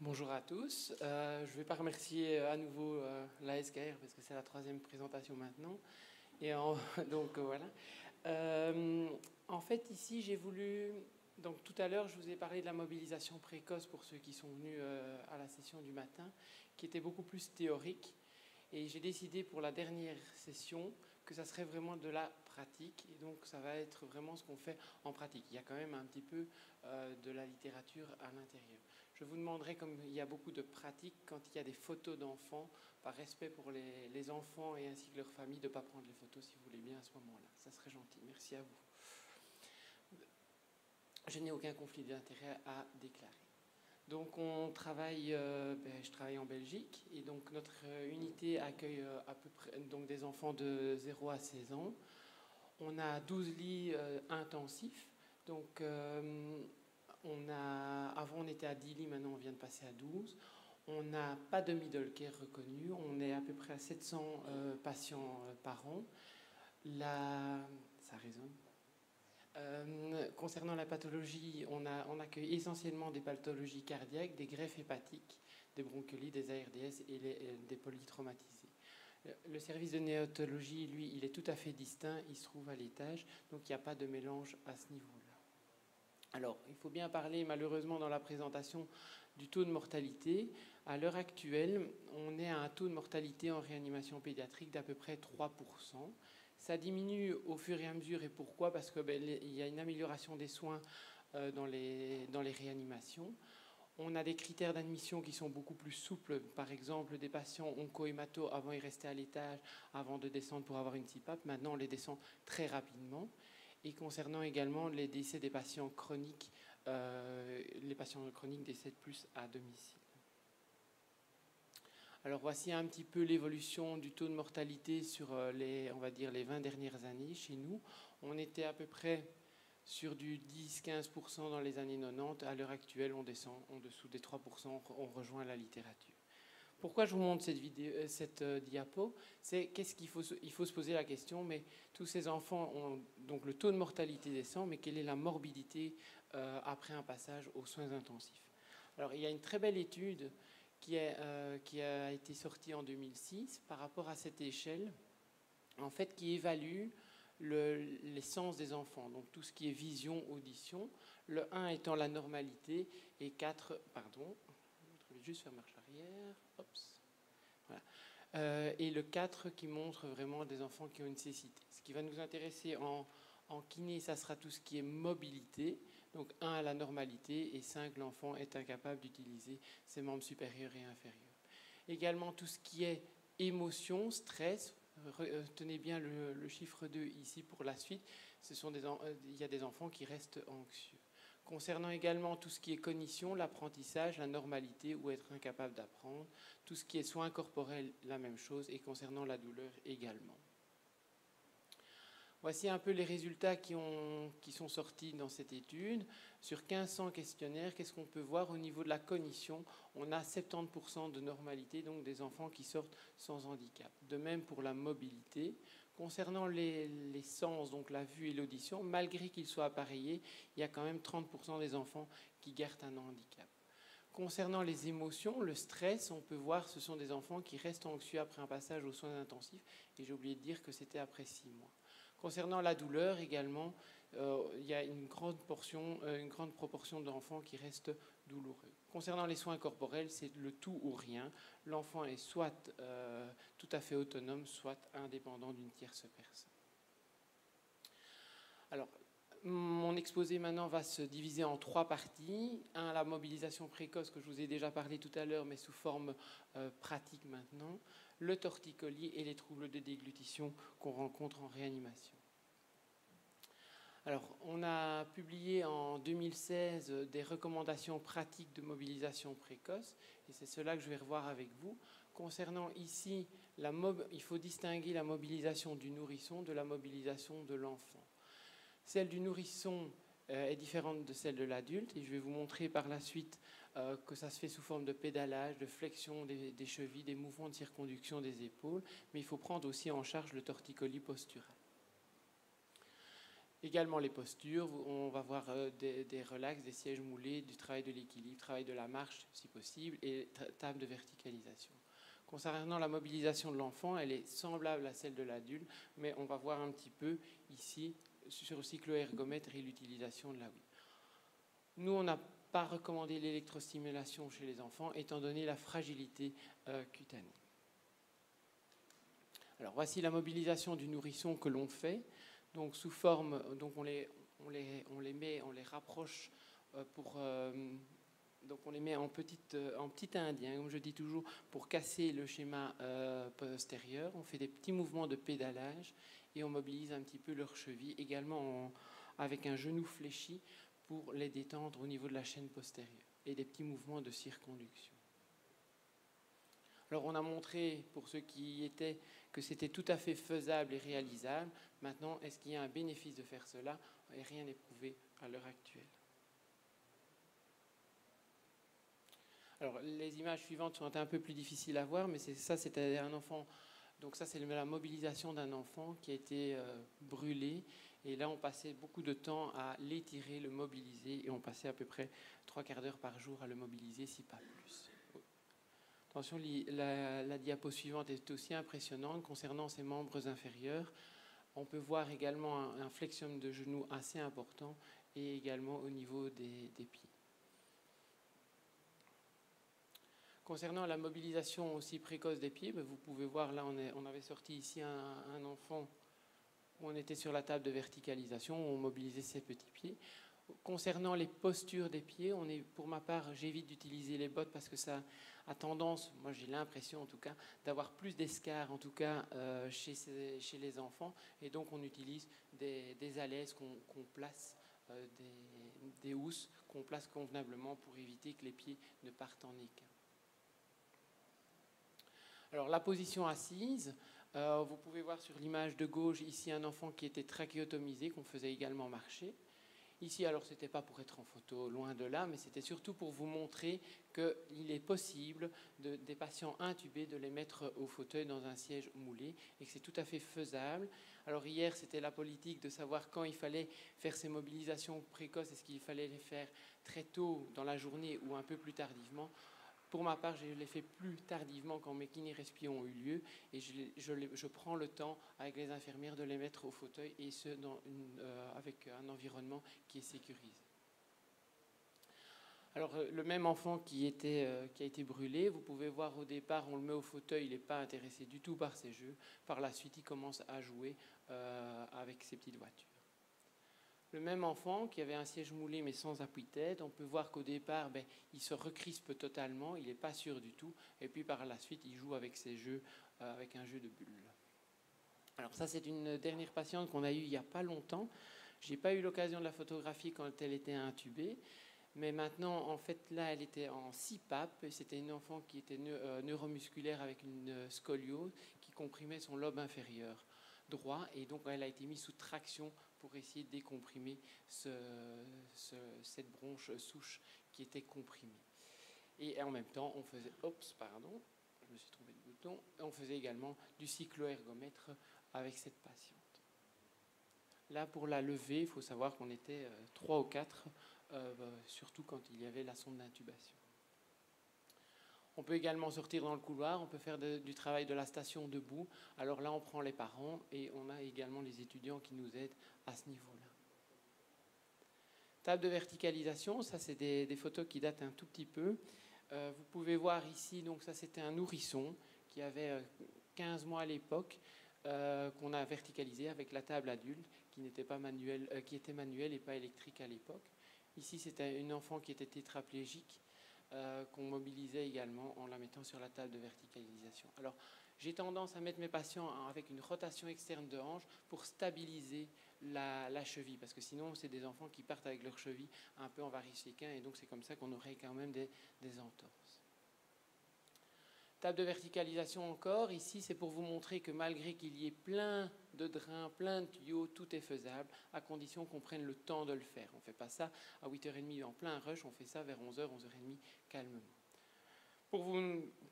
Bonjour à tous. Je ne vais pas remercier à nouveau la SKR parce que c'est la troisième présentation maintenant. Donc voilà. En fait, ici, j'ai voulu... Donc tout à l'heure, je vous ai parlé de la mobilisation précoce pour ceux qui sont venus à la session du matin, qui était beaucoup plus théorique. Et j'ai décidé pour la dernière session que ça serait vraiment de la pratique. Et donc ça va être vraiment ce qu'on fait en pratique. Il y a quand même un petit peu de la littérature à l'intérieur. Je vous demanderai, comme il y a beaucoup de pratiques, quand il y a des photos d'enfants, par respect pour les enfants et ainsi que leurs familles, de ne pas prendre les photos si vous voulez bien à ce moment-là. Ça serait gentil. Merci à vous. Je n'ai aucun conflit d'intérêt à déclarer. Donc on travaille, je travaille en Belgique et donc notre unité accueille à peu près donc des enfants de 0 à 16 ans. On a 12 lits intensifs. Donc avant on était à 10 lits, maintenant on vient de passer à 12. On n'a pas de middle care reconnu. On est à peu près à 700 patients par an. Ça résonne. Concernant la pathologie, on accueille essentiellement des pathologies cardiaques, des greffes hépatiques, des bronchiolites, des ARDS et des polytraumatisés. Le service de néonatologie, lui, il est tout à fait distinct, il se trouve à l'étage, donc il n'y a pas de mélange à ce niveau-là. Alors, il faut bien parler, malheureusement, dans la présentation du taux de mortalité. À l'heure actuelle, on est à un taux de mortalité en réanimation pédiatrique d'à peu près 3%. Ça diminue au fur et à mesure. Et pourquoi? Parce qu'il y a une amélioration des soins dans les réanimations. On a des critères d'admission qui sont beaucoup plus souples. Par exemple, des patients onco-hémato, avant ils restaient à l'étage, avant de descendre pour avoir une CPAP. Maintenant, on les descend très rapidement. Et concernant également les décès des patients chroniques, les patients chroniques décèdent plus à domicile. Alors voici un petit peu l'évolution du taux de mortalité sur on va dire les 20 dernières années chez nous. On était à peu près sur du 10-15% dans les années 90. À l'heure actuelle, on descend en dessous des 3%, on rejoint la littérature. Pourquoi je vous montre cette diapo? C'est il faut se poser la question, mais tous ces enfants ont donc le taux de mortalité descend, mais quelle est la morbidité après un passage aux soins intensifs? Alors il y a une très belle étude qui a été sortie en 2006 par rapport à cette échelle, en fait, qui évalue les sens des enfants, donc tout ce qui est vision, audition, le 1 étant la normalité et 4, pardon, je vais juste faire marche arrière, voilà. Et le 4 qui montre vraiment des enfants qui ont une cécité. Ce qui va nous intéresser en kiné, ça sera tout ce qui est mobilité, donc 1 à la normalité et 5, l'enfant est incapable d'utiliser ses membres supérieurs et inférieurs. Également tout ce qui est émotion, stress. Tenez bien le chiffre 2 ici pour la suite. Il y a des enfants qui restent anxieux. Concernant également tout ce qui est cognition, l'apprentissage, la normalité ou être incapable d'apprendre. Tout ce qui est soins corporels, la même chose. Et concernant la douleur également. Voici un peu les résultats qui sont sortis dans cette étude. Sur 1500 questionnaires, qu'est-ce qu'on peut voir au niveau de la cognition? On a 70% de normalité, donc des enfants qui sortent sans handicap. De même pour la mobilité. Concernant les sens, donc la vue et l'audition, malgré qu'ils soient appareillés, il y a quand même 30% des enfants qui gardent un handicap. Concernant les émotions, le stress, on peut voir ce sont des enfants qui restent anxieux après un passage aux soins intensifs. Et j'ai oublié de dire que c'était après 6 mois. Concernant la douleur également, il y a une grande proportion d'enfants qui restent douloureux. Concernant les soins corporels, c'est le tout ou rien. L'enfant est soit tout à fait autonome, soit indépendant d'une tierce personne. Alors, mon exposé maintenant va se diviser en 3 parties. 1, la mobilisation précoce que je vous ai déjà parlé tout à l'heure, mais sous forme pratique maintenant. Le torticolis et les troubles de déglutition qu'on rencontre en réanimation. Alors, on a publié en 2016 des recommandations pratiques de mobilisation précoce, et c'est cela que je vais revoir avec vous. Concernant ici, il faut distinguer la mobilisation du nourrisson de la mobilisation de l'enfant. Celle du nourrisson est différente de celle de l'adulte, et je vais vous montrer par la suite que ça se fait sous forme de pédalage, de flexion des chevilles, des mouvements de circonduction des épaules, mais il faut prendre aussi en charge le torticolis postural. Également les postures, on va voir des relax, des sièges moulés, du travail de l'équilibre, travail de la marche si possible, et table de verticalisation. Concernant la mobilisation de l'enfant, elle est semblable à celle de l'adulte, mais on va voir un petit peu ici sur le cycloergomètre et l'utilisation de la Wii. Nous, on n'a pas recommandé l'électrostimulation chez les enfants, étant donné la fragilité cutanée. Alors voici la mobilisation du nourrisson que l'on fait. Donc sous forme, donc on les rapproche donc on les met en petit indien, comme je dis toujours, pour casser le schéma postérieur. On fait des petits mouvements de pédalage et on mobilise un petit peu leurs chevilles, également avec un genou fléchi pour les détendre au niveau de la chaîne postérieure, et des petits mouvements de circonduction. Alors on a montré, pour ceux qui y étaient, que c'était tout à fait faisable et réalisable. Maintenant, est-ce qu'il y a un bénéfice de faire cela? Et rien n'est prouvé à l'heure actuelle. Alors les images suivantes sont un peu plus difficiles à voir, mais ça c'était un enfant. Donc ça c'est la mobilisation d'un enfant qui a été brûlé. Et là on passait beaucoup de temps à l'étirer, le mobiliser, et on passait à peu près 3/4 d'heure par jour à le mobiliser, si pas plus. Attention, la diapo suivante est aussi impressionnante concernant ses membres inférieurs. On peut voir également un flexion de genou assez important, et également au niveau des pieds. Concernant la mobilisation aussi précoce des pieds, vous pouvez voir là, on avait sorti ici un enfant où on était sur la table de verticalisation, où on mobilisait ses petits pieds. Concernant les postures des pieds, pour ma part, j'évite d'utiliser les bottes parce que ça a tendance, moi j'ai l'impression en tout cas, d'avoir plus d'escarres en tout cas chez les enfants, et donc on utilise des alaises qu'on place, des housses qu'on place convenablement pour éviter que les pieds ne partent en équin. Alors la position assise, vous pouvez voir sur l'image de gauche ici un enfant qui était trachéotomisé, qu'on faisait également marcher. Ici, alors, ce n'était pas pour être en photo, loin de là, mais c'était surtout pour vous montrer qu'il est possible des patients intubés de les mettre au fauteuil dans un siège moulé, et que c'est tout à fait faisable. Alors hier, c'était la politique de savoir quand il fallait faire ces mobilisations précoces, est-ce qu'il fallait les faire très tôt dans la journée ou un peu plus tardivement. Pour ma part, je l'ai fait plus tardivement quand mes kiné-respi ont eu lieu, et je prends le temps avec les infirmières de les mettre au fauteuil, et ce avec un environnement qui est sécurisé. Alors le même enfant qui a été brûlé, vous pouvez voir au départ, on le met au fauteuil, il n'est pas intéressé du tout par ces jeux. Par la suite, il commence à jouer avec ses petites voitures. Le même enfant qui avait un siège moulé mais sans appui-tête, on peut voir qu'au départ, il se recrispe totalement, il n'est pas sûr du tout, et puis par la suite, il joue avec ses jeux, avec un jeu de bulles. Alors ça, c'est une dernière patiente qu'on a eue il n'y a pas longtemps. Je n'ai pas eu l'occasion de la photographier quand elle était intubée, mais maintenant, en fait, là, elle était en CPAP, c'était une enfant qui était neuromusculaire avec une scoliose qui comprimait son lobe inférieur droit, et donc elle a été mise sous traction pour essayer de décomprimer cette bronche souche qui était comprimée. Et en même temps, on faisait, je me suis trompé de bouton, on faisait également du cycloergomètre avec cette patiente. Là, pour la lever, il faut savoir qu'on était 3 ou 4, surtout quand il y avait la sonde d'intubation. On peut également sortir dans le couloir, on peut faire du travail de la station debout. Alors là, on prend les parents et on a également les étudiants qui nous aident à ce niveau-là. Table de verticalisation, ça c'est des photos qui datent un tout petit peu. Vous pouvez voir ici, donc ça c'était un nourrisson qui avait 15 mois à l'époque, qu'on a verticalisé avec la table adulte qui n'était pas manuelle, qui était manuelle et pas électrique à l'époque. Ici c'était une enfant qui était tétraplégique, qu'on mobilisait également en la mettant sur la table de verticalisation. Alors, j'ai tendance à mettre mes patients avec une rotation externe de hanche pour stabiliser la cheville, parce que sinon, c'est des enfants qui partent avec leur cheville un peu en varicéquin, et donc c'est comme ça qu'on aurait quand même des entorses. Table de verticalisation encore. Ici, c'est pour vous montrer que malgré qu'il y ait plein de drains, plein de tuyaux, tout est faisable, à condition qu'on prenne le temps de le faire. On ne fait pas ça à 8h30 en plein rush, on fait ça vers 11h, 11h30 calmement.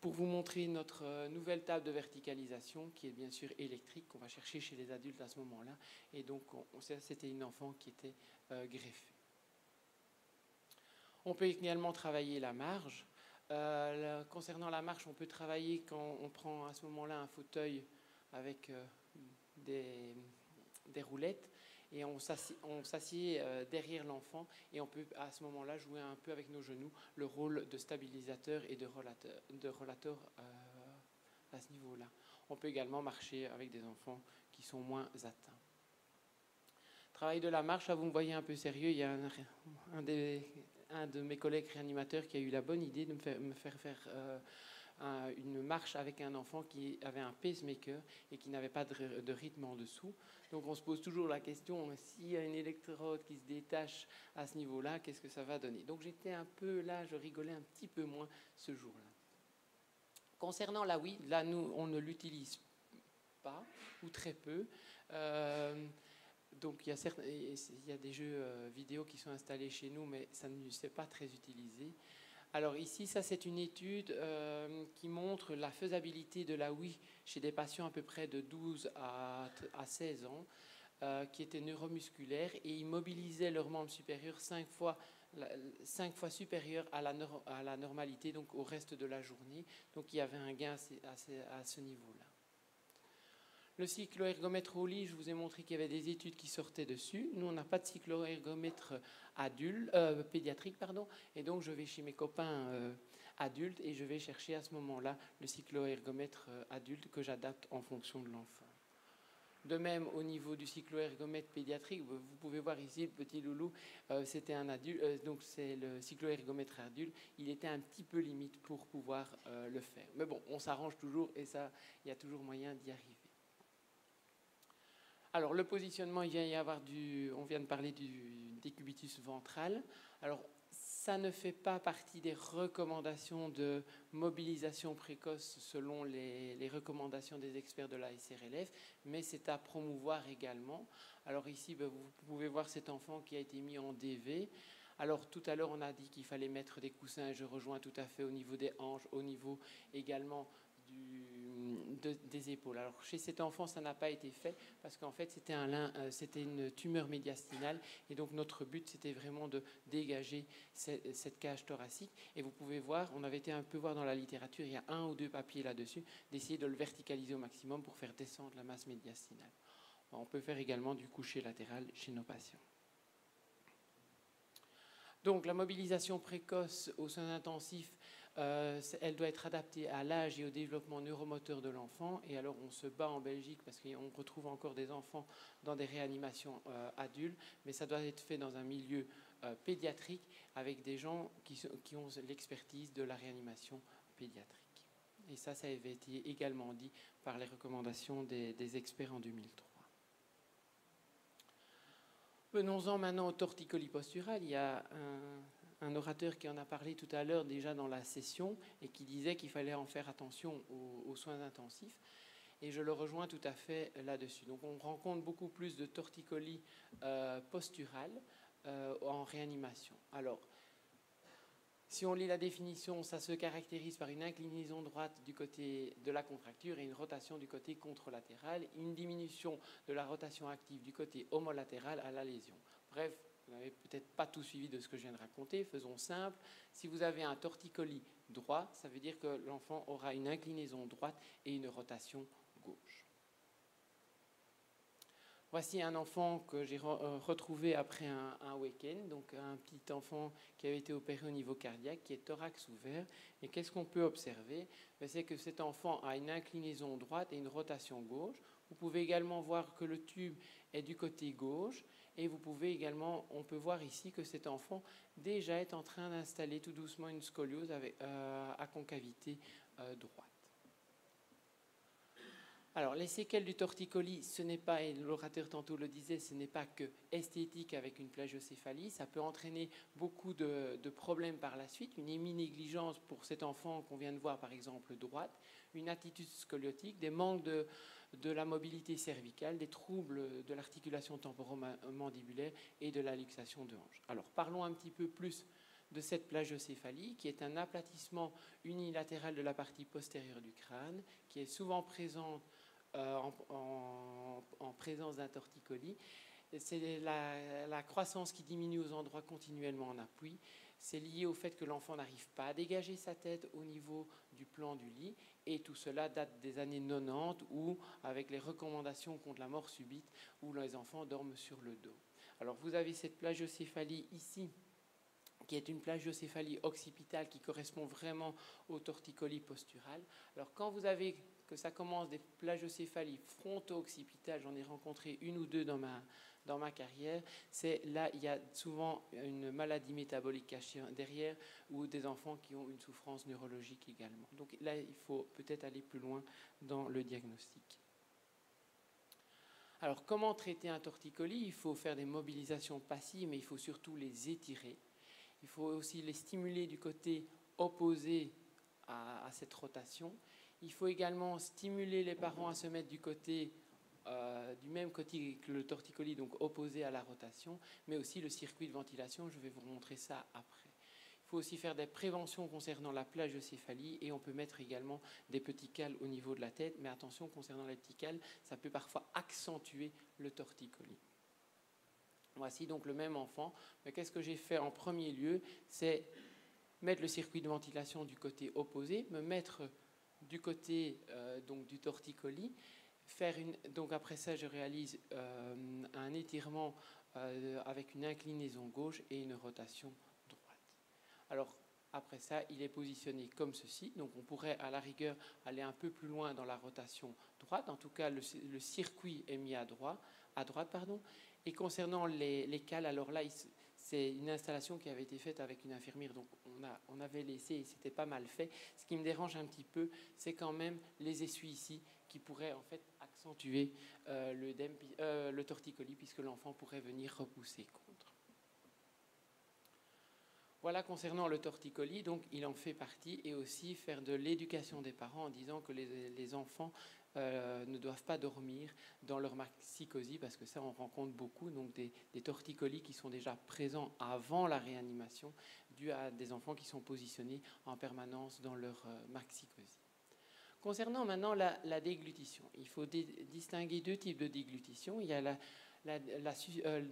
pour vous montrer notre nouvelle table de verticalisation qui est bien sûr électrique, qu'on va chercher chez les adultes à ce moment-là. Et donc, c'était une enfant qui était greffée. On peut également travailler la marge. Concernant la marche, on peut travailler quand on prend à ce moment-là un fauteuil avec des roulettes et on s'assied derrière l'enfant et on peut à ce moment-là jouer un peu avec nos genoux le rôle de stabilisateur et de relateur à ce niveau-là. On peut également marcher avec des enfants qui sont moins atteints. Travail de la marche, là vous me voyez un peu sérieux, il y a un de mes collègues réanimateurs qui a eu la bonne idée de me faire faire une marche avec un enfant qui avait un pacemaker et qui n'avait pas de rythme en dessous. Donc on se pose toujours la question, s'il y a une électrode qui se détache à ce niveau-là, qu'est-ce que ça va donner? Donc j'étais un peu là, je rigolais un petit peu moins ce jour-là. Concernant la Wii, là nous on ne l'utilise pas ou très peu. Donc il y a des jeux vidéo qui sont installés chez nous, mais ça ne s'est pas très utilisé. Alors ici, ça c'est une étude qui montre la faisabilité de la Wii chez des patients à peu près de 12 à 16 ans qui étaient neuromusculaires et ils mobilisaient leur membre supérieur 5 fois supérieur à la normalité, donc au reste de la journée. Donc il y avait un gain à ce niveau-là. Le cycloergomètre au lit, je vous ai montré qu'il y avait des études qui sortaient dessus. Nous, on n'a pas de cycloergomètre pédiatrique, et donc je vais chez mes copains adultes et je vais chercher à ce moment-là le cycloergomètre adulte que j'adapte en fonction de l'enfant. De même, au niveau du cycloergomètre pédiatrique, vous pouvez voir ici le petit loulou, c'était un adulte, donc c'est le cycloergomètre adulte. Il était un petit peu limite pour pouvoir le faire. Mais bon, on s'arrange toujours et ça, il y a toujours moyen d'y arriver. Alors, le positionnement, il vient y avoir on vient de parler du décubitus ventral. Alors, ça ne fait pas partie des recommandations de mobilisation précoce selon les recommandations des experts de la SRLF, mais c'est à promouvoir également. Alors ici, vous pouvez voir cet enfant qui a été mis en DV. Alors tout à l'heure, on a dit qu'il fallait mettre des coussins, et je rejoins tout à fait au niveau des hanches, au niveau également des épaules. Alors chez cet enfant, ça n'a pas été fait parce qu'en fait c'était une tumeur médiastinale et donc notre but c'était vraiment de dégager cette cage thoracique. Et vous pouvez voir, on avait été un peu voir dans la littérature, il y a 1 ou 2 papiers là-dessus, d'essayer de le verticaliser au maximum pour faire descendre la masse médiastinale. On peut faire également du coucher latéral chez nos patients. Donc la mobilisation précoce aux soins intensifs, elle doit être adaptée à l'âge et au développement neuromoteur de l'enfant. Et alors on se bat en Belgique parce qu'on retrouve encore des enfants dans des réanimations adultes, mais ça doit être fait dans un milieu pédiatrique avec des gens qui ont l'expertise de la réanimation pédiatrique. Et ça avait été également dit par les recommandations des experts en 2003. Venons-en maintenant au torticolis postural. Il y a un orateur qui en a parlé tout à l'heure déjà dans la session et qui disait qu'il fallait en faire attention aux soins intensifs. Et je le rejoins tout à fait là-dessus. Donc on rencontre beaucoup plus de torticolis postural en réanimation. Alors, si on lit la définition, ça se caractérise par une inclinaison droite du côté de la contracture et une rotation du côté contralatéral, une diminution de la rotation active du côté homolatéral à la lésion. Bref, vous n'avez peut-être pas tout suivi de ce que je viens de raconter. Faisons simple. Si vous avez un torticolis droit, ça veut dire que l'enfant aura une inclinaison droite et une rotation gauche. Voici un enfant que j'ai retrouvé après un week-end, donc un petit enfant qui avait été opéré au niveau cardiaque, qui est thorax ouvert. Et qu'est-ce qu'on peut observer? C'est que cet enfant a une inclinaison droite et une rotation gauche. Vous pouvez également voir que le tube est du côté gauche. Et vous pouvez également, on peut voir ici que cet enfant déjà est en train d'installer tout doucement une scoliose à concavité droite. Alors, les séquelles du torticolis, ce n'est pas, et l'orateur tantôt le disait, ce n'est pas que esthétique avec une plagiocéphalie. Ça peut entraîner beaucoup de problèmes par la suite. Une héminégligence pour cet enfant qu'on vient de voir, par exemple, droite, une attitude scoliotique, des manques de la mobilité cervicale, des troubles de l'articulation temporomandibulaire et de la luxation de hanche. Alors, parlons un petit peu plus de cette plagiocéphalie, qui est un aplatissement unilatéral de la partie postérieure du crâne, qui est souvent présente en présence d'un torticolis. C'est la croissance qui diminue aux endroits continuellement en appui. C'est lié au fait que l'enfant n'arrive pas à dégager sa tête au niveau du plan du lit. Et tout cela date des années 90, où, avec les recommandations contre la mort subite, où les enfants dorment sur le dos. Alors vous avez cette plagiocéphalie ici, qui est une plagiocéphalie occipitale qui correspond vraiment au torticolis postural. Alors quand vous avez que ça commence des plagiocéphalies fronto-occipitales, j'en ai rencontré une ou deux dans ma carrière, c'est là il y a souvent une maladie métabolique cachée derrière ou des enfants qui ont une souffrance neurologique également. Donc là, il faut peut-être aller plus loin dans le diagnostic. Alors comment traiter un torticolis? Il faut faire des mobilisations passives, mais il faut surtout les étirer. Il faut aussi les stimuler du côté opposé à cette rotation. Il faut également stimuler les parents à se mettre du même côté que le torticolis, donc opposé à la rotation, mais aussi le circuit de ventilation. Je vais vous montrer ça après. Il faut aussi faire des préventions concernant la plagiocéphalie et on peut mettre également des petits cales au niveau de la tête, mais attention, concernant les petits cales, ça peut parfois accentuer le torticolis. Voici donc le même enfant, mais qu'est-ce que j'ai fait en premier lieu? C'est mettre le circuit de ventilation du côté opposé, me mettre du côté donc du torticolis, donc après ça je réalise un étirement avec une inclinaison gauche et une rotation droite. Alors après ça, il est positionné comme ceci, donc on pourrait à la rigueur aller un peu plus loin dans la rotation droite. En tout cas, le circuit est mis à droite. Et concernant les cales, alors là, c'est une installation qui avait été faite avec une infirmière, donc on avait laissé et c'était pas mal fait. Ce qui me dérange un petit peu, c'est quand même les essuies ici qui pourraient en fait accentuer le torticolis puisque l'enfant pourrait venir repousser contre. Voilà concernant le torticolis, donc il en fait partie, et aussi faire de l'éducation des parents en disant que les enfants ne doivent pas dormir dans leur maxicosie, parce que ça on rencontre beaucoup, donc des torticolis qui sont déjà présents avant la réanimation, dû à des enfants qui sont positionnés en permanence dans leur maxicosie. Concernant maintenant la déglutition, il faut distinguer deux types de déglutition. Il y a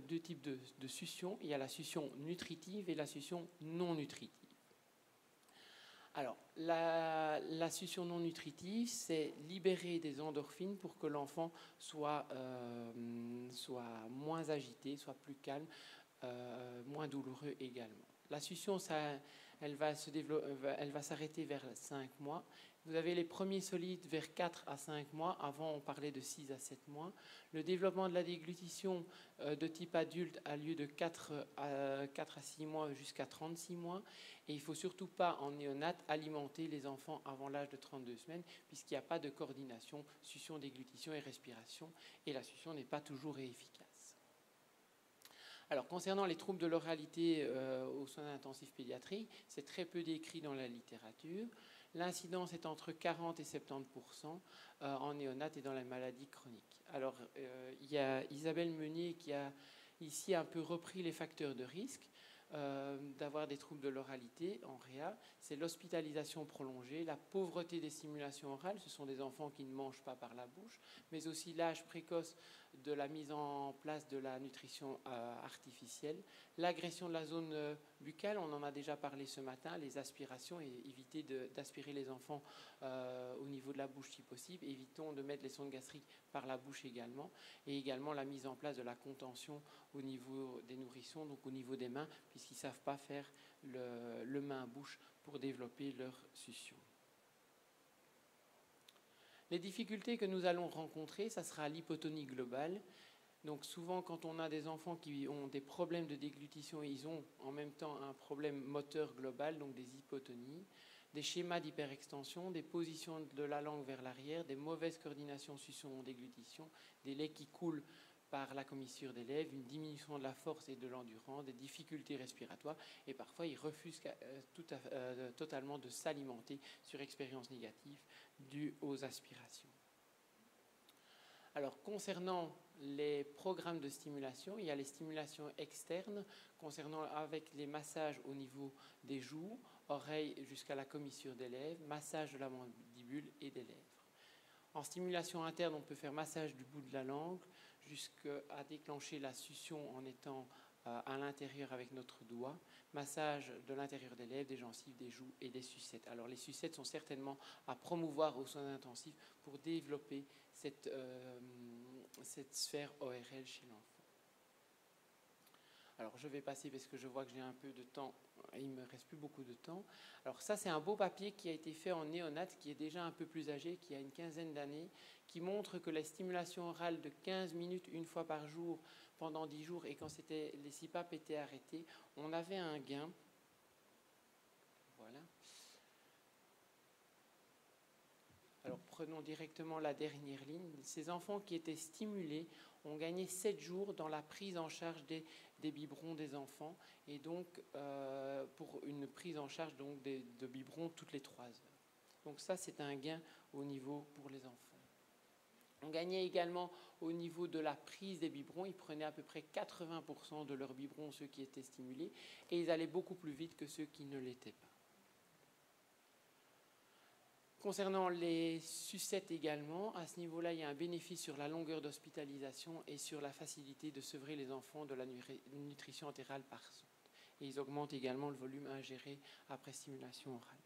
deux types de succion. Il y a la succion nutritive et la succion non nutritive. Alors, la succion non nutritive, c'est libérer des endorphines pour que l'enfant soit moins agité, soit plus calme, moins douloureux également. La succion, elle va s'arrêter vers 5 mois. Vous avez les premiers solides vers 4 à 5 mois. Avant, on parlait de 6 à 7 mois. Le développement de la déglutition de type adulte a lieu de 4 à 6 mois jusqu'à 36 mois. Et il ne faut surtout pas, en néonate, alimenter les enfants avant l'âge de 32 semaines, puisqu'il n'y a pas de coordination, succion, déglutition et respiration. Et la succion n'est pas toujours efficace. Alors, concernant les troubles de l'oralité aux soins intensifs pédiatriques, c'est très peu décrit dans la littérature. L'incidence est entre 40 et 70% en néonate et dans les maladies chroniques. Alors, il y a Isabelle Meunier qui a ici un peu repris les facteurs de risque d'avoir des troubles de l'oralité en réa. C'est l'hospitalisation prolongée, la pauvreté des stimulations orales, ce sont des enfants qui ne mangent pas par la bouche, mais aussi l'âge précoce de la mise en place de la nutrition artificielle, l'agression de la zone buccale, on en a déjà parlé ce matin, les aspirations, et éviter d'aspirer les enfants au niveau de la bouche si possible, évitons de mettre les sondes gastriques par la bouche également, et également la mise en place de la contention au niveau des nourrissons, donc au niveau des mains, puisqu'ils ne savent pas faire le main-bouche pour développer leur succion. Les difficultés que nous allons rencontrer, ça sera l'hypotonie globale. Donc souvent, quand on a des enfants qui ont des problèmes de déglutition, ils ont en même temps un problème moteur global, donc des hypotonies, des schémas d'hyperextension, des positions de la langue vers l'arrière, des mauvaises coordinations succion-déglutition, des laits qui coulent par la commissure des lèvres, une diminution de la force et de l'endurance, des difficultés respiratoires, et parfois ils refusent totalement de s'alimenter sur expérience négative due aux aspirations. Alors concernant les programmes de stimulation. Il y a les stimulations externes concernant avec les massages au niveau des joues, oreilles jusqu'à la commissure des lèvres, massage de la mandibule et des lèvres. En stimulation interne, on peut faire massage du bout de la langue jusqu'à déclencher la succion en étant à l'intérieur avec notre doigt, massage de l'intérieur des lèvres, des gencives, des joues et des sucettes. Alors les sucettes sont certainement à promouvoir aux soins intensifs pour développer cette sphère ORL chez l'enfant. Alors je vais passer parce que je vois que j'ai un peu de temps, il ne me reste plus beaucoup de temps. Alors ça c'est un beau papier qui a été fait en néonate, qui est déjà un peu plus âgé, qui a une quinzaine d'années, qui montre que la stimulation orale de 15 minutes une fois par jour pendant 10 jours et quand les CPAP étaient arrêtés, on avait un gain. Voilà. Alors prenons directement la dernière ligne. Ces enfants qui étaient stimulés ont gagné 7 jours dans la prise en charge des biberons des enfants et donc pour une prise en charge donc de biberons toutes les 3 heures. Donc ça c'est un gain au niveau pour les enfants. On gagnait également au niveau de la prise des biberons. Ils prenaient à peu près 80% de leurs biberons, ceux qui étaient stimulés, et ils allaient beaucoup plus vite que ceux qui ne l'étaient pas. Concernant les sucettes également, à ce niveau-là, il y a un bénéfice sur la longueur d'hospitalisation et sur la facilité de sevrer les enfants de la nutrition entérale par sonde. Et ils augmentent également le volume ingéré après stimulation orale.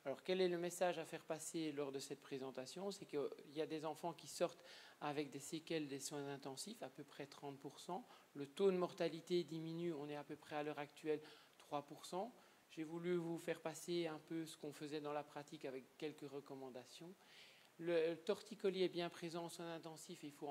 Alors, quel est le message à faire passer lors de cette présentation? C'est qu'il y a des enfants qui sortent avec des séquelles des soins intensifs, à peu près 30%. Le taux de mortalité diminue, on est à peu près à l'heure actuelle 3%. J'ai voulu vous faire passer un peu ce qu'on faisait dans la pratique avec quelques recommandations. Le torticolis est bien présent en soins intensifs, il faut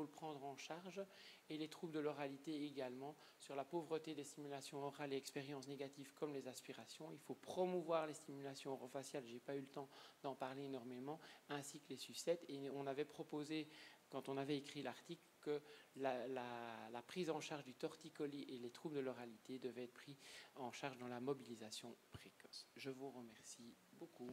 le prendre en charge. Et les troubles de l'oralité également. Sur la pauvreté des stimulations orales et expériences négatives comme les aspirations, il faut promouvoir les stimulations orofaciales, je n'ai pas eu le temps d'en parler énormément, ainsi que les sucettes. Et on avait proposé, quand on avait écrit l'article, que la prise en charge du torticolis et les troubles de l'oralité devaient être pris en charge dans la mobilisation précoce. Je vous remercie beaucoup.